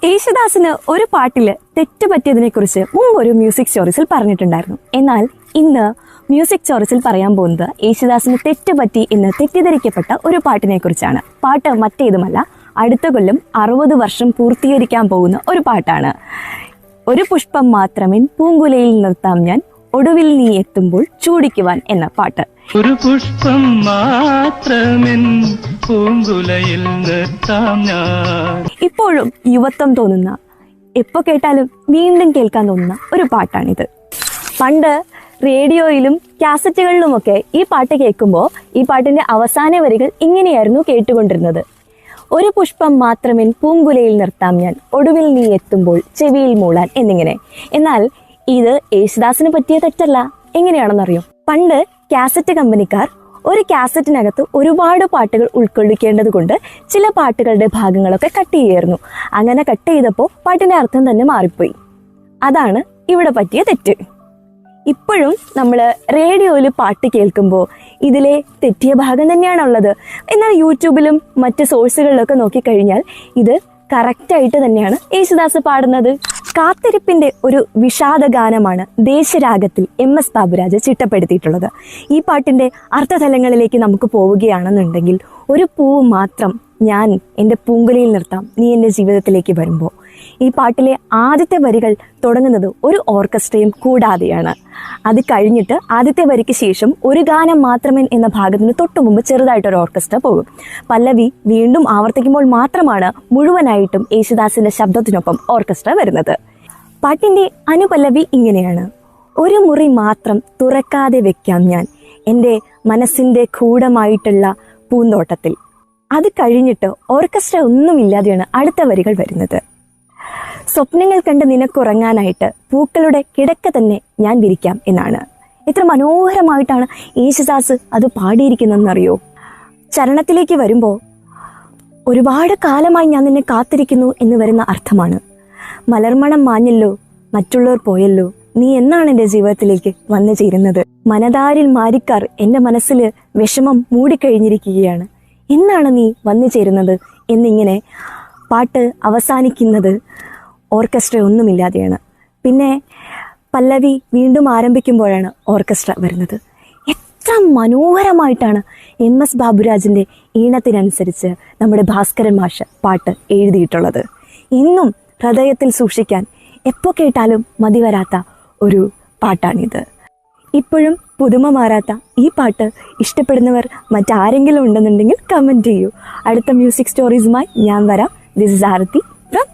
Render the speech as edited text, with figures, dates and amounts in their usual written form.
യേശുദാസിന് ഒരു പാട്ടില് തെറ്റ് പറ്റിയതിനെ കുറിച്ച് മുമ്പ് ഒരു മ്യൂസിക് സ്റ്റോറീസിൽ പറഞ്ഞിട്ടുണ്ടായിരുന്നു. എന്നാൽ ഇന്ന് മ്യൂസിക് സ്റ്റോറീസിൽ പറയാൻ പോകുന്നത് യേശുദാസിന് തെറ്റ് പറ്റി എന്ന് തെറ്റിദ്ധരിക്കപ്പെട്ട ഒരു പാട്ടിനെ കുറിച്ചാണ്. പാട്ട് മറ്റേതുമല്ല, അടുത്ത കൊല്ലം 60 വർഷം പൂർത്തീകരിക്കാൻ പോകുന്ന ഒരു പാട്ടാണ്. ഒരു പുഷ്പം മാത്രമേ പൂങ്കുലയിൽ നിർത്താം ഞാൻ, ഒടുവിൽ നീ എത്തുമ്പോൾ ചൂടിക്കുവാൻ എന്ന പാട്ട്. ഒരു പുഷ്പം മാത്രമെൻ പൂങ്കുലയിൽ നിർത്താം ഞാൻ. ഇപ്പോഴും യുവത്വം തോന്നുന്ന, എപ്പോ കേട്ടാലും വീണ്ടും കേൾക്കാൻ തോന്നുന്ന ഒരു പാട്ടാണിത്. പണ്ട് റേഡിയോയിലും കാസറ്റുകളിലുമൊക്കെ ഈ പാട്ട് കേൾക്കുമ്പോൾ ഈ പാട്ടിന്റെ അവസാന വരികൾ ഇങ്ങനെയായിരുന്നു കേട്ടുകൊണ്ടിരുന്നത്: ഒരു പുഷ്പം മാത്രമേ പൂങ്കുലയിൽ നിർത്താം ഞാൻ, ഒടുവിൽ നീ എത്തുമ്പോൾ ചെവിയിൽ മൂളാൻ എന്നിങ്ങനെ. എന്നാൽ ഇത് യേശുദാസിന് പറ്റിയ തെറ്റല്ല. എങ്ങനെയാണെന്നറിയോ? പണ്ട് കാസറ്റ് കമ്പനിക്കാർ ഒരു കാസറ്റിനകത്ത് ഒരുപാട് പാട്ടുകൾ ഉൾക്കൊള്ളിക്കേണ്ടത് കൊണ്ട് ചില പാട്ടുകളുടെ ഭാഗങ്ങളൊക്കെ കട്ട് ചെയ്യായിരുന്നു. അങ്ങനെ കട്ട് ചെയ്തപ്പോൾ പാട്ടിന്റെ അർത്ഥം തന്നെ മാറിപ്പോയി. അതാണ് ഇവിടെ പറ്റിയ തെറ്റ്. ഇപ്പോഴും നമ്മൾ റേഡിയോയിൽ പാട്ട് കേൾക്കുമ്പോൾ ഇതിലെ തെറ്റിയ ഭാഗം തന്നെയാണുള്ളത്. എന്നാൽ യൂട്യൂബിലും മറ്റ് സോഴ്സുകളിലൊക്കെ നോക്കിക്കഴിഞ്ഞാൽ ഇത് കറക്റ്റായിട്ട് തന്നെയാണ് യേശുദാസ് പാടുന്നത്. കാത്തിരിപ്പിന്റെ ഒരു വിഷാദ ഗാനമാണ് ദേശരാഗത്തിൽ MS ബാബുരാജ് ചിട്ടപ്പെടുത്തിയിട്ടുള്ളത്. ഈ പാട്ടിന്റെ അർത്ഥതലങ്ങളിലേക്ക് നമുക്ക് പോവുകയാണെന്നുണ്ടെങ്കിൽ, ഒരു പൂവ് മാത്രം ഞാൻ എൻ്റെ പൂങ്കുലയിൽ നിർത്താം നീ എൻ്റെ ജീവിതത്തിലേക്ക് വരുമ്പോൾ. ഈ പാട്ടിലെ ആദ്യത്തെ വരികൾ തുടങ്ങുന്നത് ഒരു ഓർക്കസ്ട്രയും കൂടാതെയാണ്. അത് കഴിഞ്ഞിട്ട് ആദ്യത്തെ വരിക്ക് ശേഷം ഒരു ഗാനം മാത്രമേ എന്ന ഭാഗത്തിന് തൊട്ടു മുമ്പ് ചെറുതായിട്ടൊരു ഓർക്കസ്ട്ര പോകും. പല്ലവി വീണ്ടും ആവർത്തിക്കുമ്പോൾ മാത്രമാണ് മുഴുവനായിട്ടും യേശുദാസിന്റെ ശബ്ദത്തിനൊപ്പം ഓർക്കസ്ട്ര വരുന്നത്. പാട്ടിന്റെ അനുപല്ലവി ഇങ്ങനെയാണ്: ഒരു മുറി മാത്രം തുറക്കാതെ വെക്കാം ഞാൻ എൻ്റെ മനസ്സിന്റെ ഗൂഢമായിട്ടുള്ള പൂന്തോട്ടത്തിൽ. അത് കഴിഞ്ഞിട്ട് ഓർക്കസ്ട്ര ഒന്നുമില്ലാതെയാണ് അടുത്ത വരികൾ വരുന്നത്: സ്വപ്നങ്ങൾ കണ്ട് നിനക്കുറങ്ങാനായിട്ട് പൂക്കളുടെ കിടക്ക തന്നെ ഞാൻ വിരിക്കാം എന്നാണ്. എത്ര മനോഹരമായിട്ടാണ് യേശുദാസ് അത് പാടിയിരിക്കുന്നതെന്നറിയോ? ചരണത്തിലേക്ക് വരുമ്പോൾ ഒരുപാട് കാലമായി ഞാൻ നിന്നെ കാത്തിരിക്കുന്നു എന്ന് വരുന്ന അർത്ഥമാണ്. മലർമണം മാഞ്ഞല്ലോ, മറ്റുള്ളവർ പോയല്ലോ, നീ എന്നാണ് എൻ്റെ ജീവിതത്തിലേക്ക് വന്നു ചേരുന്നത്? മനതാരിൽ മാരിക്കാർ എൻ്റെ മനസ്സിൽ വിഷമം മൂടിക്കഴിഞ്ഞിരിക്കുകയാണ്, എന്നാണ് നീ വന്നു ചേരുന്നത് എന്നിങ്ങനെ പാട്ട് അവസാനിക്കുന്നത് ഓർക്കസ്ട്ര ഒന്നുമില്ലാതെയാണ്. പിന്നെ പല്ലവി വീണ്ടും ആരംഭിക്കുമ്പോഴാണ് ഓർക്കസ്ട്ര വരുന്നത്. എത്ര മനോഹരമായിട്ടാണ് MS ബാബുരാജിൻ്റെ ഈണത്തിനനുസരിച്ച് നമ്മുടെ ഭാസ്കരൻ മാഷ് പാട്ട് എഴുതിയിട്ടുള്ളത്. ഇന്നും ഹൃദയത്തിൽ സൂക്ഷിക്കാൻ എപ്പോൾ കേട്ടാലും മതിവരാത്ത ഒരു പാട്ടാണിത്. ഇപ്പോഴും പുതുമ മാറാത്ത ഈ പാട്ട് ഇഷ്ടപ്പെടുന്നവർ മറ്റാരെങ്കിലും ഉണ്ടെന്നുണ്ടെങ്കിൽ കമൻറ്റ് ചെയ്യൂ. അടുത്ത മ്യൂസിക് സ്റ്റോറീസുമായി ഞാൻ വരാം. This is Aarathi from